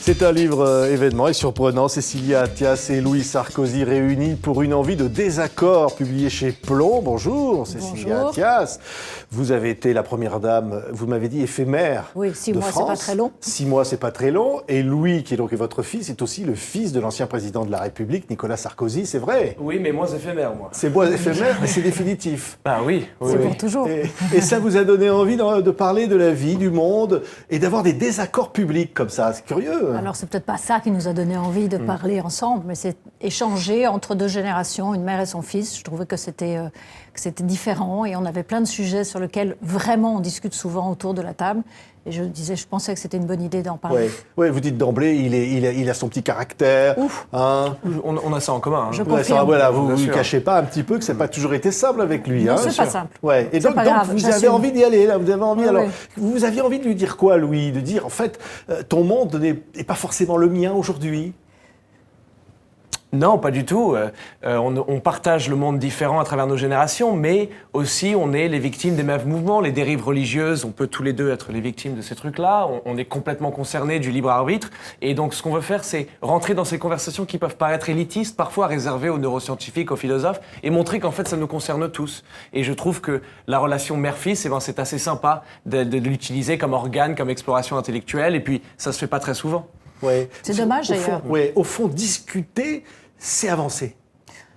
C'est un livre événement et surprenant. Cécilia Attias et Louis Sarkozy réunis pour une envie de désaccord, publié chez Plomb. Bonjour Cécilia Attias. Vous avez été la première dame, vous m'avez dit, éphémère. Oui, 6 mois, France. c'est pas très long. 6 mois, c'est pas très long. Et Louis, qui est donc votre fils, est aussi le fils de l'ancien président de la République, Nicolas Sarkozy, c'est vrai? Oui, mais moins éphémère, moi. C'est moins éphémère, mais c'est définitif. Ah oui, C'est pour toujours. Et ça vous a donné envie de parler de la vie, du monde, et d'avoir des désaccords publics comme ça. C'est curieux. Alors, c'est peut-être pas ça qui nous a donné envie de parler ensemble, mais c'est échanger entre deux générations, une mère et son fils. Je trouvais que c'était différent et on avait plein de sujets sur lesquels vraiment on discute souvent autour de la table. Et je pensais que c'était une bonne idée d'en parler. Oui, vous dites d'emblée, il a son petit caractère. Ouf. Hein. On a ça en commun. Hein. Je confirme. Voilà, vous Bien ne sûr. cachez pas un petit peu que ça n'a pas toujours été simple avec lui. Non, hein. c'est pas simple. Ouais. Et C'est donc, pas grave, vous avez j'assume. envie d'y aller, là. Vous avez envie. Oui, alors, oui. vous aviez envie de lui dire quoi, Louis? De dire, en fait, ton monde n'est pas forcément le mien aujourd'hui. Non, pas du tout. On partage le monde différent à travers nos générations, mais aussi on est les victimes des mêmes mouvements, les dérives religieuses. On peut tous les deux être les victimes de ces trucs-là. On est complètement concernés du libre arbitre. Et donc ce qu'on veut faire, c'est rentrer dans ces conversations qui peuvent paraître élitistes, parfois réservées aux neuroscientifiques, aux philosophes, et montrer qu'en fait ça nous concerne tous. Et je trouve que la relation mère-fils, c'est assez sympa de l'utiliser comme organe, comme exploration intellectuelle. Et puis ça se fait pas très souvent. Ouais. C'est dommage, d'ailleurs. Au fond, discuter, c'est avancer.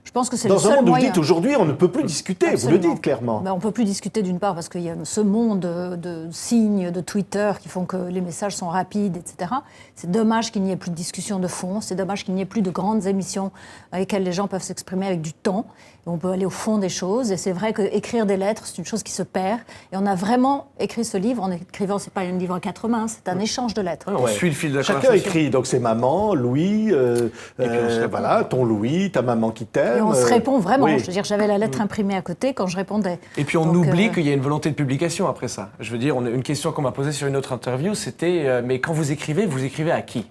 Je pense que c'est le Dans un seul monde où vous moyen. dites aujourd'hui, on ne peut plus discuter, Absolument. vous le dites clairement. Ben, on ne peut plus discuter d'une part parce qu'il y a ce monde de signes, de Twitter qui font que les messages sont rapides, etc. C'est dommage qu'il n'y ait plus de discussion de fond, c'est dommage qu'il n'y ait plus de grandes émissions avec lesquelles les gens peuvent s'exprimer avec du temps. Et on peut aller au fond des choses et c'est vrai qu'écrire des lettres, c'est une chose qui se perd. Et on a vraiment écrit ce livre en écrivant, c'est pas un livre à 4 mains, c'est un échange de lettres. On suit le fil de la Chacun conversation. écrit, donc c'est maman, Louis, puis on se répond. voilà, ton Louis, ta maman qui t'aime. Et on se répond vraiment. oui. Je veux dire, j'avais la lettre imprimée à côté quand je répondais. Et puis on Donc, oublie qu'il y a une volonté de publication après ça. Je veux dire, une question qu'on m'a posée sur une autre interview, c'était mais quand vous écrivez à qui?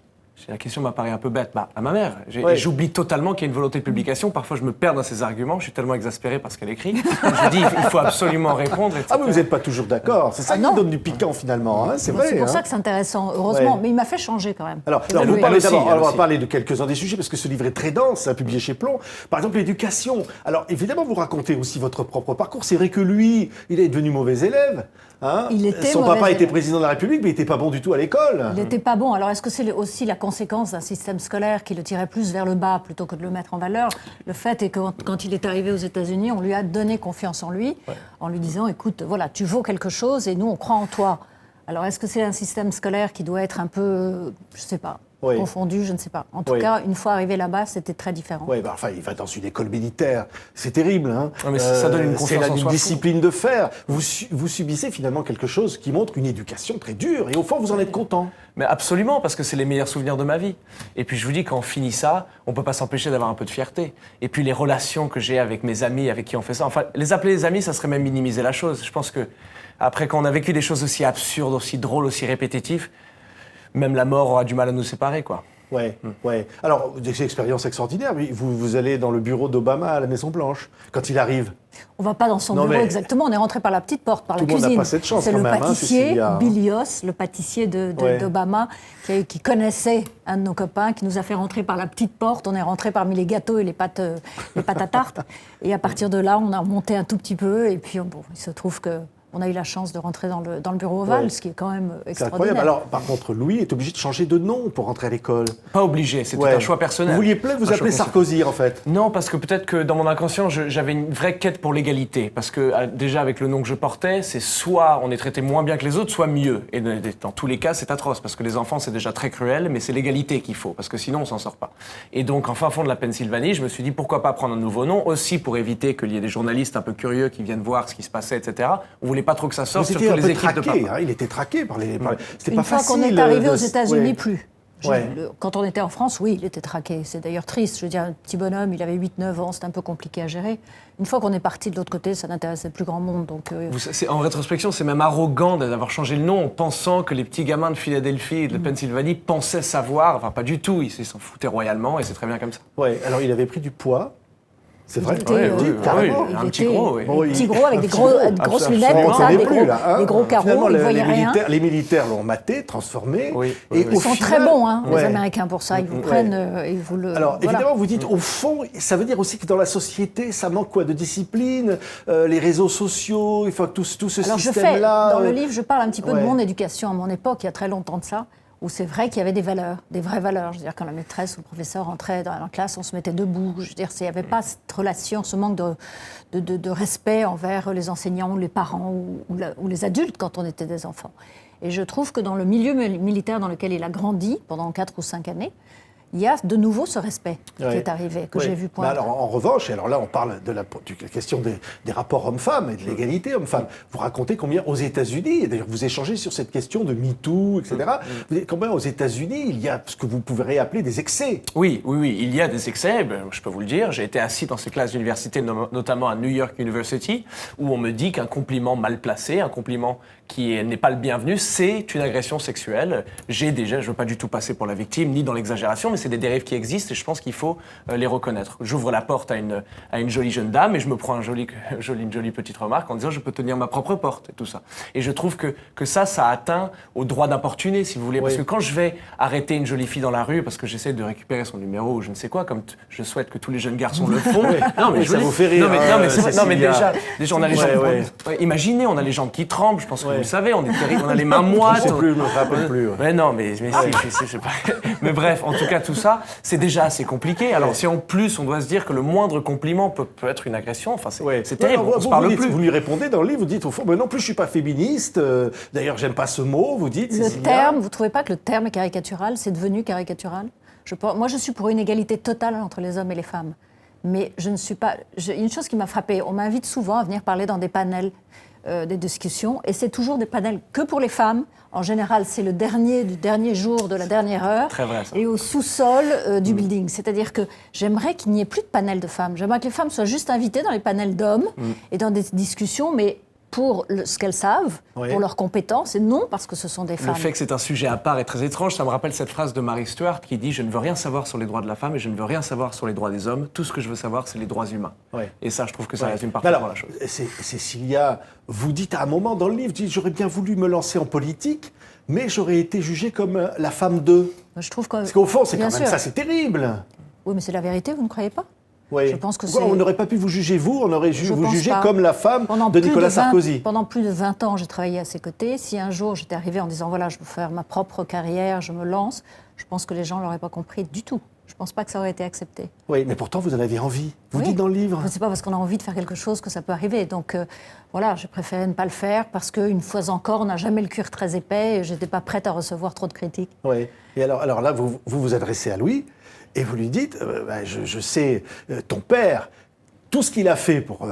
La question m'apparaît un peu bête. À ma mère. Ouais. J'oublie totalement qu'il y a une volonté de publication. Parfois, je me perds dans ses arguments. Je suis tellement exaspéré par ce qu'elle écrit. Je dis, il faut absolument répondre, etc. Ah, mais vous n'êtes pas toujours d'accord. C'est ça qui non. donne du piquant finalement, hein, c'est vrai. C'est pour hein. ça que c'est intéressant, heureusement. Ouais. Mais il m'a fait changer quand même. Alors, J'ai vous évolué. parlez Elle aussi, d'abord, elle on va aussi. parler de quelques-uns des sujets parce que ce livre est très dense, publié chez Plomb. Par exemple, l'éducation. Alors, évidemment, vous racontez aussi votre propre parcours. C'est vrai que lui, il est devenu mauvais élève. Hein. Il était Son mauvais papa était élève. président de la République, mais il n'était pas bon du tout à l'école. Il n'était pas bon. Alors, est-ce que c'est aussi la conséquence d'un système scolaire qui le tirait plus vers le bas plutôt que de le mettre en valeur? Le fait est que quand il est arrivé aux États-Unis, on lui a donné confiance en lui, en lui disant, écoute, voilà, tu vaux quelque chose et nous, on croit en toi. Alors, est-ce que c'est un système scolaire qui doit être un peu, je ne sais pas, Oui. confondu, je ne sais pas. En tout Oui. cas, une fois arrivé là-bas, c'était très différent. Ouais, enfin, il va dans une école militaire. C'est terrible, hein. Ouais, mais ça donne une C'est confiance là en une soi discipline de fer. Vous subissez finalement quelque chose qui montre une éducation très dure. Et au fond, vous en êtes content. Mais absolument, parce que c'est les meilleurs souvenirs de ma vie. Et puis je vous dis, quand on finit ça, on peut pas s'empêcher d'avoir un peu de fierté. Et puis les relations que j'ai avec mes amis, avec qui on fait ça, enfin, les appeler les amis, ça serait même minimiser la chose. Je pense que après, quand on a vécu des choses aussi absurdes, aussi drôles, aussi répétitives, même la mort aura du mal à nous séparer, quoi. Ouais, ouais. Alors, des expériences extraordinaires. Vous allez dans le bureau d'Obama à la Maison-Blanche, quand il arrive. On va pas dans son Non, bureau mais- exactement, on est rentré par la petite porte, par Tout la le monde n'a cuisine. pas cette chance C'est quand le même, hein, pâtissier, Cécilia. Bilios, le pâtissier Ouais. d'Obama, qui connaissait un de nos copains, qui nous a fait rentrer par la petite porte. On est rentré parmi les gâteaux et les pâtes à tarte. Et à partir de là, on a remonté un tout petit peu. Et puis, bon, il se trouve qu'on a eu la chance de rentrer dans le bureau ovale, Ouais. ce qui est quand même C'est extraordinaire. incroyable. Alors, par contre, Louis est obligé de changer de nom pour rentrer à l'école. Pas obligé, c'était Ouais. un choix personnel. Vous vouliez peut-être vous Un choix appeler personnel. Sarkozy, en fait. Non, parce que peut-être que dans mon inconscient, j'avais une vraie quête pour l'égalité. Parce que déjà, avec le nom que je portais, c'est soit on est traité moins bien que les autres, soit mieux. Et dans tous les cas, c'est atroce, parce que les enfants, c'est déjà très cruel, mais c'est l'égalité qu'il faut, parce que sinon, on s'en sort pas. Et donc, en fin fond de la Pennsylvanie, je me suis dit, pourquoi pas prendre un nouveau nom, aussi pour éviter qu'il y ait des journalistes un peu curieux qui viennent voir ce qui se passait, etc. On voulait pas trop que ça sorte, Vous surtout étiez un les peu équipes de traqué. papa. Hein, il était traqué par les... C'était Une pas fois facile. qu'on est arrivé aux de- États-Unis, ouais. plus. Ouais. Quand on était en France, oui, il était traqué. C'est d'ailleurs triste. Je veux dire, un petit bonhomme, il avait 8-9 ans, c'était un peu compliqué à gérer. Une fois qu'on est parti de l'autre côté, ça n'intéressait plus grand monde. Donc, En rétrospection, c'est même arrogant d'avoir changé le nom en pensant que les petits gamins de Philadelphie et de Pennsylvanie pensaient savoir. Enfin, pas du tout. Ils s'en foutaient royalement et c'est très bien comme ça. Ouais. Alors, il avait pris du poids. C'est vrai. Un petit gros, oui. Un petit gros avec des grosses lunettes, On comme ça, ne des, plus, là, hein. des gros carreaux, Finalement, ils ne voyaient rien. les militaires l'ont maté, transformé. Et Ils sont très bons, hein, les Ouais. Américains, pour ça. Ils vous prennent et vous le... Alors, voilà. évidemment, vous dites, au fond, ça veut dire aussi que dans la société, ça manque quoi de discipline, les réseaux sociaux, il faut que tout ce Alors, système-là... dans le livre, je parle un petit peu ouais. de mon éducation à mon époque, il y a très longtemps de ça, où c'est vrai qu'il y avait des valeurs, des vraies valeurs. Je veux dire, quand la maîtresse ou le professeur entrait dans la classe, on se mettait debout. Je veux dire, il n'y avait pas cette relation, ce manque de respect envers les enseignants, les parents ou les adultes quand on était des enfants. Et je trouve que dans le milieu militaire dans lequel il a grandi, pendant 4 ou 5 années, il y a de nouveau ce respect qui est arrivé, que j'ai vu poindre. Mais alors, en revanche, et alors là, on parle de la question des rapports hommes-femmes et de l'égalité hommes-femmes. Vous racontez combien aux États-Unis, et d'ailleurs vous échangez sur cette question de MeToo, etc., vous dites combien aux États-Unis il y a ce que vous pourriez appeler des excès. Oui, il y a des excès, je peux vous le dire. J'ai été assis dans ces classes d'université, notamment à New York University, où on me dit qu'un compliment mal placé, un compliment qui n'est pas le bienvenu, c'est une agression sexuelle. Je ne veux pas du tout passer pour la victime, ni dans l'exagération, mais c'est des dérives qui existent et je pense qu'il faut les reconnaître. J'ouvre la porte à une jolie jeune dame et je me prends une jolie petite remarque en disant je peux tenir ma propre porte et tout ça. Et je trouve que ça atteint au droit d'importuner, si vous voulez. Parce que quand je vais arrêter une jolie fille dans la rue parce que j'essaie de récupérer son numéro ou je ne sais quoi, comme je souhaite que tous les jeunes garçons le font. Non, mais ça vous fait rire. Non, mais déjà, on a les gens. Imaginez, on a les jambes qui tremblent, je pense que vous le savez, on est terrible, on a les mains moites. Je ne sais plus, je me rappelle plus. Mais non, mais si, je sais pas. Mais bref, en tout cas, tout ça, c'est déjà assez compliqué. Alors, si en plus, on doit se dire que le moindre compliment peut être une agression, enfin, c'est terrible, on se parle plus. Vous lui répondez dans le livre, vous dites au fond, mais non plus, je suis pas féministe. D'ailleurs, j'aime pas ce mot. Vous dites. Le terme, vous trouvez pas que le terme est caricatural, c'est devenu caricatural? Moi, je suis pour une égalité totale entre les hommes et les femmes. Mais je ne suis pas. Une chose qui m'a frappée, on m'invite souvent à venir parler dans des panels, des discussions, et c'est toujours des panels que pour les femmes. En général, c'est le dernier jour de la dernière heure. Très vrai, ça. Et au sous-sol du building. C'est-à-dire que j'aimerais qu'il n'y ait plus de panels de femmes. J'aimerais que les femmes soient juste invitées dans les panels d'hommes et dans des discussions, mais pour ce qu'elles savent, pour leurs compétences, et non parce que ce sont des femmes. Le fait que c'est un sujet à part est très étrange. Ça me rappelle cette phrase de Mary Stuart qui dit « Je ne veux rien savoir sur les droits de la femme et je ne veux rien savoir sur les droits des hommes. Tout ce que je veux savoir, c'est les droits humains. » Et ça, je trouve que ça résume parfaitement la chose. Cécilia, vous dites à un moment dans le livre, j'aurais bien voulu me lancer en politique, mais j'aurais été jugée comme la femme d'eux. Je trouve que, parce qu'au fond, c'est bien quand même sûr. ça, c'est terrible. Oui, mais c'est la vérité, vous ne croyez pas? Oui. Je pense que on n'aurait pas pu vous juger, on aurait vous jugé pas. comme la femme de Nicolas Sarkozy. Pendant plus de 20 ans, j'ai travaillé à ses côtés. Si un jour j'étais arrivée en disant voilà, je veux faire ma propre carrière, je me lance, je pense que les gens ne l'auraient pas compris du tout. Je ne pense pas que ça aurait été accepté. Oui, mais pourtant vous en aviez envie. Vous dites dans le livre. Ce n'est pas parce qu'on a envie de faire quelque chose que ça peut arriver. Donc voilà, j'ai préféré ne pas le faire parce qu'une fois encore, on n'a jamais le cuir très épais et je n'étais pas prête à recevoir trop de critiques. Oui. Et alors là, vous adressez à Louis et vous lui dites je sais, ton père, tout ce qu'il a fait pour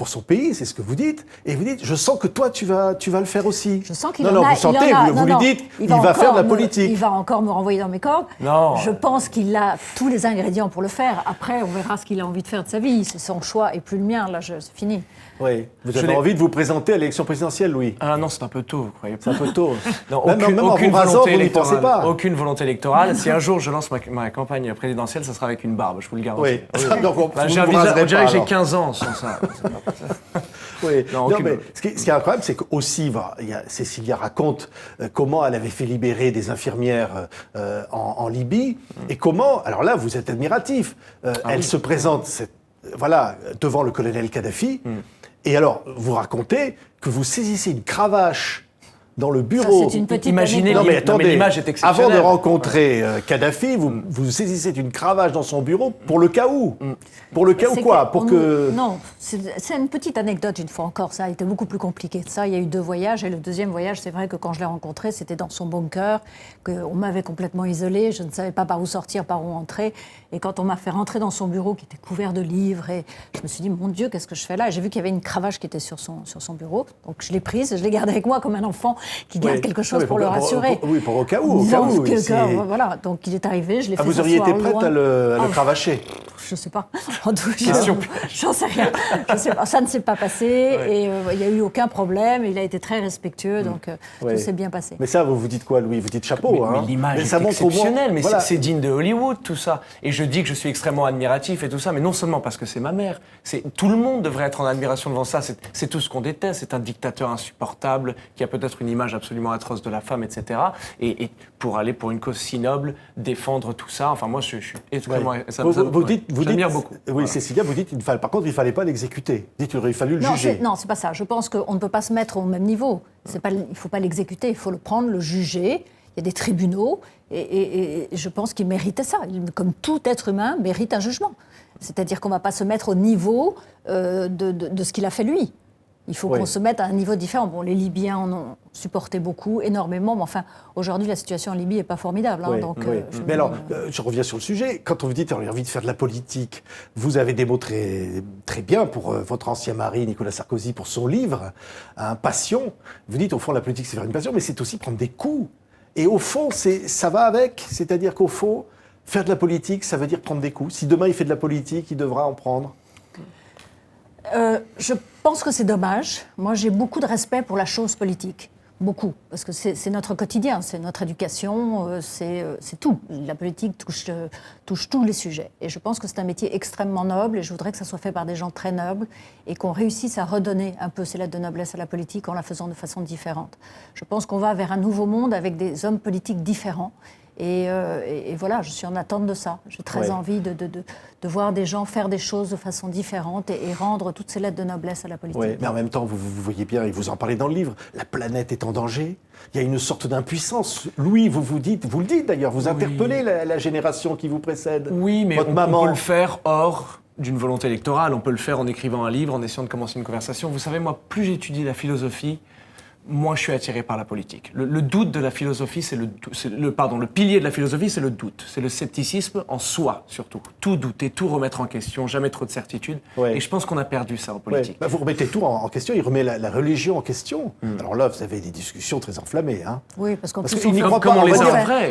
son pays, c'est ce que vous dites, et vous dites, je sens que toi, tu vas le faire aussi. Je sens qu'il vous sentez, vous lui dites, il va faire de la politique. Il va encore me renvoyer dans mes cordes. Non. Je pense qu'il a tous les ingrédients pour le faire. Après, on verra ce qu'il a envie de faire de sa vie. C'est son choix et plus le mien. Là, c'est fini. Oui. Vous avez envie de vous présenter à l'élection présidentielle, Louis? Ah non, c'est un peu tôt, vous croyez pas? C'est un peu tôt. Non, même aucune en rasant, volonté vous n'y pensez électorale. pas. Aucune volonté électorale. Si un jour je lance ma campagne présidentielle, ça sera avec une barbe, je vous le garantis. Oui. Donc, on dirait que j'ai 15 ans sans ça. Oui. Non, mais ce qui est incroyable, c'est qu'aussi, Cécilia raconte comment elle avait fait libérer des infirmières en Libye et comment, alors là, vous êtes admiratif, elle se présente devant le colonel Kadhafi et alors, vous racontez que vous saisissez une cravache dans le bureau. Ça, c'est une petite Imaginez, non, mais attendez, l'image est exceptionnelle. Avant de rencontrer Kadhafi, vous saisissez une cravache dans son bureau pour le cas où. Pour le cas où quoi? Non, c'est une petite anecdote une fois encore. Ça a été beaucoup plus compliqué que ça. Il y a eu 2 voyages et le deuxième voyage, c'est vrai que quand je l'ai rencontré, c'était dans son bunker, qu'on m'avait complètement isolée. Je ne savais pas par où sortir, par où entrer. Et quand on m'a fait rentrer dans son bureau qui était couvert de livres, et je me suis dit, mon Dieu, qu'est-ce que je fais là? Et j'ai vu qu'il y avait une cravache qui était sur son bureau. Donc je l'ai prise, je l'ai gardée avec moi comme un enfant. qu'il garde quelque chose pour le rassurer. Oui, pour au cas où. Voilà, donc il est arrivé, je l'ai fait vous auriez été s'asseoir prête à le cravacher? Je ne sais pas. En tout cas, j'en sais rien. Je sais pas. Ça ne s'est pas passé et il n'y a eu aucun problème. Il a été très respectueux, donc tout s'est bien passé. Mais ça, vous vous dites quoi, Louis? Vous dites chapeau, mais l'image est exceptionnelle, mais voilà. c'est digne de Hollywood, tout ça. Et je dis que je suis extrêmement admiratif et tout ça, mais non seulement parce que c'est ma mère. Tout le monde devrait être en admiration devant ça. C'est tout ce qu'on déteste. C'est un dictateur insupportable qui a peut-être une image absolument atroce de la femme, etc. Et pour aller pour une cause si noble, défendre tout ça. Enfin, moi, je suis extrêmement... J'admire beaucoup. Oui, voilà. Cécilia, vous dites, par contre, il ne fallait pas l'exécuter. Dites, il aurait fallu le juger. Non, c'est pas ça. Je pense qu'on ne peut pas se mettre au même niveau. Il ne faut pas l'exécuter, il faut le prendre, le juger. Il y a des tribunaux et je pense qu'il méritait ça. Comme tout être humain, mérite un jugement. C'est-à-dire qu'on ne va pas se mettre au niveau de ce qu'il a fait lui. Il faut qu'on se mette à un niveau différent. Bon, les Libyens en ont supporté beaucoup, énormément, mais enfin, aujourd'hui, la situation en Libye n'est pas formidable. Mais alors, je reviens sur le sujet. Quand on vous dit qu'on a envie de faire de la politique, vous avez démontré très bien pour votre ancien mari, Nicolas Sarkozy, pour son livre, Passion. Vous dites, au fond, la politique, c'est faire une passion, mais c'est aussi prendre des coups. Et au fond, ça va avec. C'est-à-dire qu'au fond, faire de la politique, ça veut dire prendre des coups. Si demain, il fait de la politique, il devra en prendre. Je pense que c'est dommage. Moi, j'ai beaucoup de respect pour la chose politique. Beaucoup. Parce que c'est notre quotidien, c'est notre éducation, c'est tout. La politique touche tous les sujets. Et je pense que c'est un métier extrêmement noble et je voudrais que ça soit fait par des gens très nobles et qu'on réussisse à redonner un peu ces lettres de noblesse à la politique en la faisant de façon différente. Je pense qu'on va vers un nouveau monde avec des hommes politiques différents. Et voilà, je suis en attente de ça. J'ai très envie de voir des gens faire des choses de façon différente et rendre toutes ces lettres de noblesse à la politique. Oui, mais en même temps, vous voyez bien, et vous en parlez dans le livre, la planète est en danger. Il y a une sorte d'impuissance. Louis, vous le dites d'ailleurs, vous interpellez la génération qui vous précède. Oui, mais votre on maman. peut le faire hors d'une volonté électorale. On peut le faire en écrivant un livre, en essayant de commencer une conversation. Vous savez, moi, plus j'étudie la philosophie, moi, je suis attiré par la politique. Le doute de la philosophie, le pilier de la philosophie, c'est le doute. C'est le scepticisme en soi, surtout. Tout douter, tout remettre en question, jamais trop de certitude. Et je pense qu'on a perdu ça en politique. Vous remettez tout en question, il remet la religion en question. Alors là, vous avez des discussions très enflammées. Hein. Oui, parce qu'il n'y croit pas.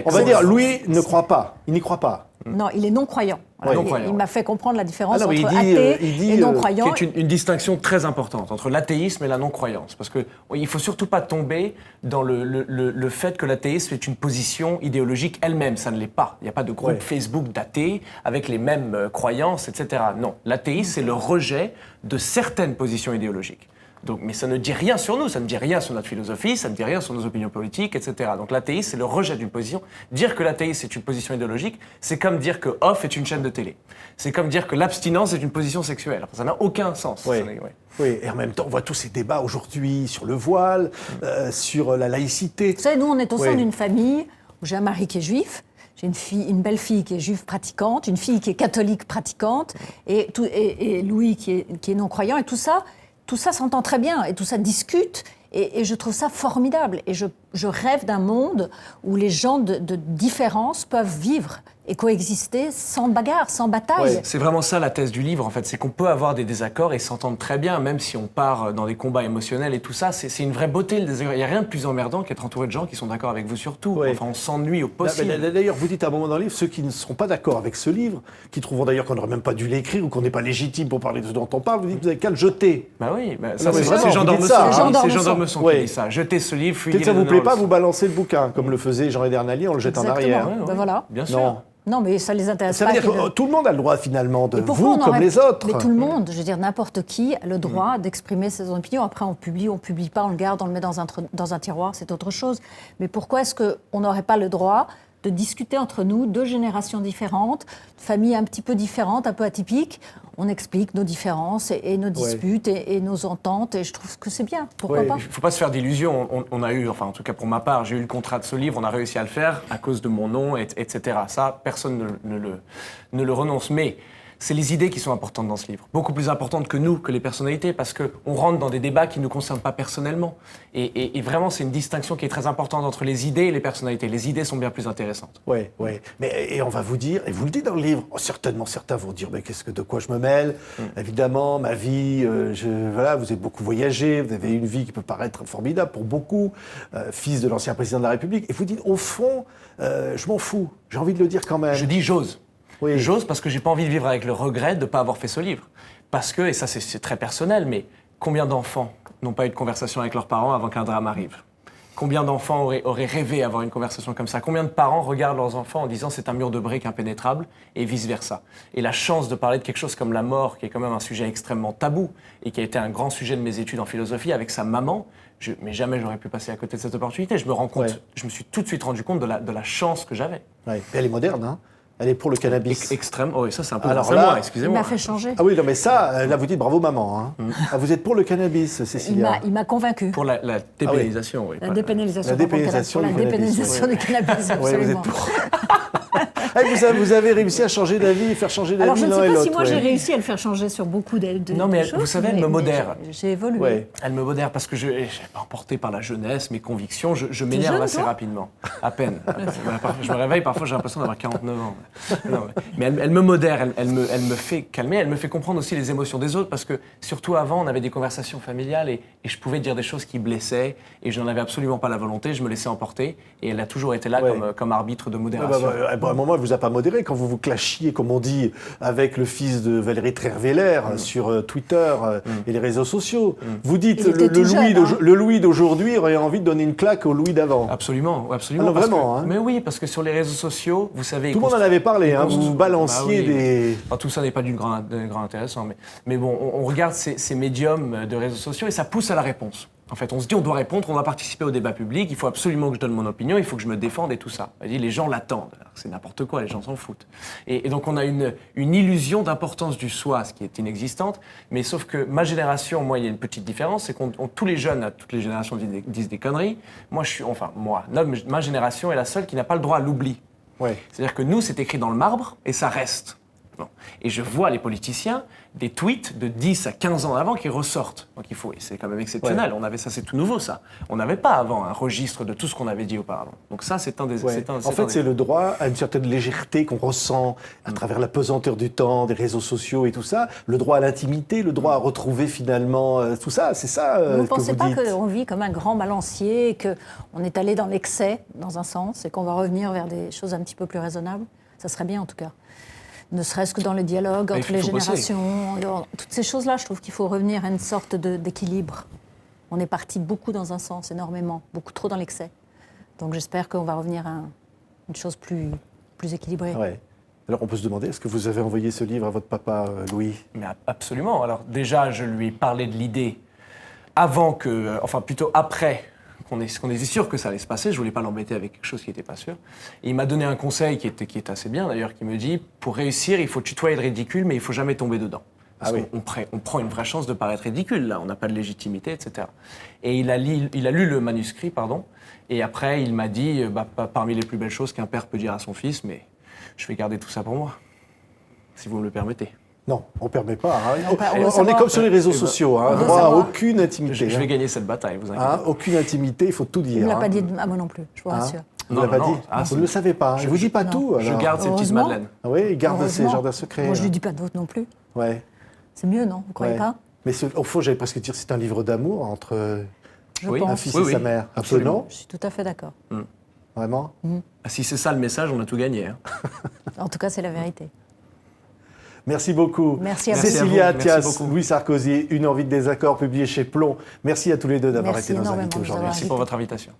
On va dire, Louis ne croit pas. Il n'y croit pas. Non, il est non-croyant. Voilà, il m'a fait comprendre la différence entre il athée et non-croyant. Qui est une distinction très importante entre l'athéisme et la non-croyance. Parce qu'il ne faut surtout pas tomber dans le fait que l'athéisme est une position idéologique elle-même. Ça ne l'est pas. Il n'y a pas de groupe Facebook d'athées avec les mêmes croyances, etc. Non, l'athéisme, c'est le rejet de certaines positions idéologiques. Donc, mais ça ne dit rien sur nous, ça ne dit rien sur notre philosophie, ça ne dit rien sur nos opinions politiques, etc. Donc l'athéisme, c'est le rejet d'une position. Dire que l'athéisme est une position idéologique, c'est comme dire que Off est une chaîne de télé. C'est comme dire que l'abstinence est une position sexuelle. Enfin, ça n'a aucun sens. Oui, et en même temps, on voit tous ces débats aujourd'hui sur le voile, sur la laïcité. Vous savez, nous, on est au sein d'une famille où j'ai un mari qui est juif. J'ai une belle fille qui est juive pratiquante, une fille qui est catholique pratiquante, et Louis qui est non-croyant, et tout ça s'entend très bien, et tout ça discute, et je trouve ça formidable. Et je rêve d'un monde où les gens de différence peuvent vivre et coexister sans bagarre, sans bataille. C'est vraiment ça la thèse du livre, en fait. C'est qu'on peut avoir des désaccords et s'entendre très bien, même si on part dans des combats émotionnels et tout ça. C'est une vraie beauté, le désaccord. Il n'y a rien de plus emmerdant qu'être entouré de gens qui sont d'accord avec vous sur tout. Enfin, on s'ennuie au possible. D'ailleurs, vous dites à un moment dans le livre, ceux qui ne seront pas d'accord avec ce livre, qui trouveront d'ailleurs qu'on n'aurait même pas dû l'écrire ou qu'on n'est pas légitime pour parler de ce dont on parle, vous dites que vous n'avez qu'à le jeter. Bah oui, c'est Jean d'Ormesson. C'est Jean d'Ormesson qui dit ça. Jetez ce livre, fuyez. Peut-être ça vous plaît pas, vous balancez le bouquin, comme le faisait Jean Edernalier, on le jette en arrière. Voilà. Bien sûr. Non, mais ça ne les intéresse pas. Ça veut dire que tout le monde a le droit, finalement, de vous comme les autres. Mais tout le monde, je veux dire, n'importe qui a le droit d'exprimer ses opinions. Après, on publie pas, on le garde, on le met dans un tiroir, c'est autre chose. Mais pourquoi est-ce qu'on n'aurait pas le droit de discuter entre nous, deux générations différentes, familles un petit peu différentes, un peu atypiques? On explique nos différences et nos disputes et nos ententes, et je trouve que c'est bien. Pourquoi pas? Il ne faut pas se faire d'illusions. On a eu, enfin en tout cas pour ma part, j'ai eu le contrat de ce livre, on a réussi à le faire à cause de mon nom, etc. Ça, personne ne le renonce. Mais c'est les idées qui sont importantes dans ce livre, beaucoup plus importantes que nous, que les personnalités, parce qu'on rentre dans des débats qui ne nous concernent pas personnellement. Et vraiment, c'est une distinction qui est très importante entre les idées et les personnalités. Les idées sont bien plus intéressantes. Oui, oui. Et on va vous dire, et vous le dites dans le livre, certainement certains vont dire, mais de quoi je me mêle? Évidemment, ma vie, voilà, vous avez beaucoup voyagé, vous avez une vie qui peut paraître formidable pour beaucoup, fils de l'ancien président de la République. Et vous dites, au fond, je m'en fous, j'ai envie de le dire quand même. Je dis j'ose. Oui. J'ose parce que j'ai pas envie de vivre avec le regret de ne pas avoir fait ce livre. Parce que, et ça c'est très personnel, mais combien d'enfants n'ont pas eu de conversation avec leurs parents avant qu'un drame arrive? Combien d'enfants auraient rêvé d'avoir une conversation comme ça? Combien de parents regardent leurs enfants en disant c'est un mur de briques impénétrable et vice-versa? Et la chance de parler de quelque chose comme la mort, qui est quand même un sujet extrêmement tabou et qui a été un grand sujet de mes études en philosophie avec sa maman, mais jamais j'aurais pu passer à côté de cette opportunité. Je me rends compte, je me suis tout de suite rendu compte de la chance que j'avais. Ouais. Et elle est moderne, hein? Elle est pour le cannabis. Extrême. Oh, et ça, c'est un peu Alors grâce à là, moi, excusez-moi. Il m'a fait changer. Ah oui, non, mais ça, là, vous dites bravo maman. Hein. Ah, vous êtes pour le cannabis, Cécilia? Il m'a convaincu. Pour la dépénalisation, oui. La dépénalisation, La dépénalisation pour la du cannabis, dépénalisation du cannabis, Oui, vous êtes absolument. pour. Vous avez réussi à changer d'avis, faire changer d'avis Alors, je ne l'un sais et pas si l'autre, moi j'ai ouais. réussi à le faire changer sur beaucoup de Non, mais choses. vous savez, elle me modère. J'ai évolué. Ouais. Elle me modère parce que je suis emporté par la jeunesse, mes convictions. Je m'énerve jeune, assez toi rapidement. À peine. Je me réveille, parfois j'ai l'impression d'avoir 49 ans. Non, mais elle me modère, elle me fait calmer, elle me fait comprendre aussi les émotions des autres parce que, surtout avant, on avait des conversations familiales et je pouvais dire des choses qui blessaient et je n'en avais absolument pas la volonté, je me laissais emporter et elle a toujours été là comme arbitre de modération. À un moment, elle vous a pas modéré quand vous vous clashiez, comme on dit, avec le fils de Valérie Trierweiler sur Twitter et les réseaux sociaux. Vous dites Il était tout jeune, hein. le Louis d'aujourd'hui aurait envie de donner une claque au Louis d'avant. Absolument, absolument. Ah non, vraiment, hein. Mais oui, parce que sur les réseaux sociaux, vous savez... Tout le monde en avait parlé, hein, vous balanciez des... Enfin, tout ça n'est pas d'un grand intéressant, mais bon, on regarde ces médiums de réseaux sociaux et ça pousse à la réponse. En fait, on se dit on doit répondre, on doit participer au débat public, il faut absolument que je donne mon opinion, il faut que je me défende et tout ça. Elle dit, les gens l'attendent, c'est n'importe quoi, les gens s'en foutent. Et donc on a une illusion d'importance du soi, ce qui est inexistante, mais sauf que ma génération, moi, il y a une petite différence, c'est qu'on tous les jeunes, toutes les générations disent des conneries. Moi, ma génération est la seule qui n'a pas le droit à l'oubli. Ouais. C'est-à-dire que nous, c'est écrit dans le marbre et ça reste. Bon. Et je vois les politiciens, des tweets de 10 à 15 ans avant qui ressortent. Donc et c'est quand même exceptionnel. Ouais. On avait ça, c'est tout nouveau ça. On n'avait pas avant un registre de tout ce qu'on avait dit auparavant. Donc ça, c'est un des... Ouais. C'est le droit à une certaine légèreté qu'on ressent à travers la pesanteur du temps, des réseaux sociaux et tout ça. Le droit à l'intimité, le droit à retrouver finalement tout ça. C'est ça Vous ne que vous pensez pas dites. qu'on vit comme un grand balancier, qu'on est allé dans l'excès, dans un sens, et qu'on va revenir vers des choses un petit peu plus raisonnables? Ça serait bien en tout cas. Ne serait-ce que dans le dialogue entre les générations, toutes ces choses-là, je trouve qu'il faut revenir à une sorte d'équilibre. On est parti beaucoup dans un sens, énormément, beaucoup trop dans l'excès. Donc j'espère qu'on va revenir à une chose plus équilibrée. Ouais. Alors on peut se demander, est-ce que vous avez envoyé ce livre à votre papa, Louis? Mais absolument. Alors déjà, je lui ai parlé de l'idée plutôt après qu'on était sûr que ça allait se passer. Je voulais pas l'embêter avec quelque chose qui n'était pas sûr. Et il m'a donné un conseil qui est assez bien d'ailleurs, qui me dit, pour réussir, il faut tutoyer le ridicule, mais il faut jamais tomber dedans. Parce qu'on prend une vraie chance de paraître ridicule, là, on n'a pas de légitimité, etc. Et il a lu le manuscrit, et après il m'a dit, parmi les plus belles choses qu'un père peut dire à son fils, mais je vais garder tout ça pour moi, si vous me le permettez. Non, on ne permet pas. Hein. On est comme sur les réseaux sociaux, hein, droit à aucune intimité. Je vais gagner cette bataille, vous inquiétez pas. Aucune intimité, il faut tout dire. Il ne l'a pas dit à moi non plus, je vous rassure. Vous ne l'avez pas dit. Vous ne le savez pas. Je ne vous dis pas non. tout. Alors. Je garde ces petites madeleines. Ah oui, il garde ses jardins secrets. Moi, je ne lui dis pas d'autres non plus. Ouais. C'est mieux, non? Vous ne croyez pas? Mais au fond, j'allais presque dire c'est un livre d'amour entre un fils et sa mère. Absolument. Non? Je suis tout à fait d'accord. Vraiment? Si c'est ça le message, on a tout gagné. Hein. En tout cas, c'est la vérité. Merci beaucoup. Merci à vous. Cécilia Merci Attias, beaucoup. Louis Sarkozy, Une envie de désaccord, publié chez Plomb. Merci à tous les deux d'avoir été nos invités aujourd'hui. Merci pour votre invitation.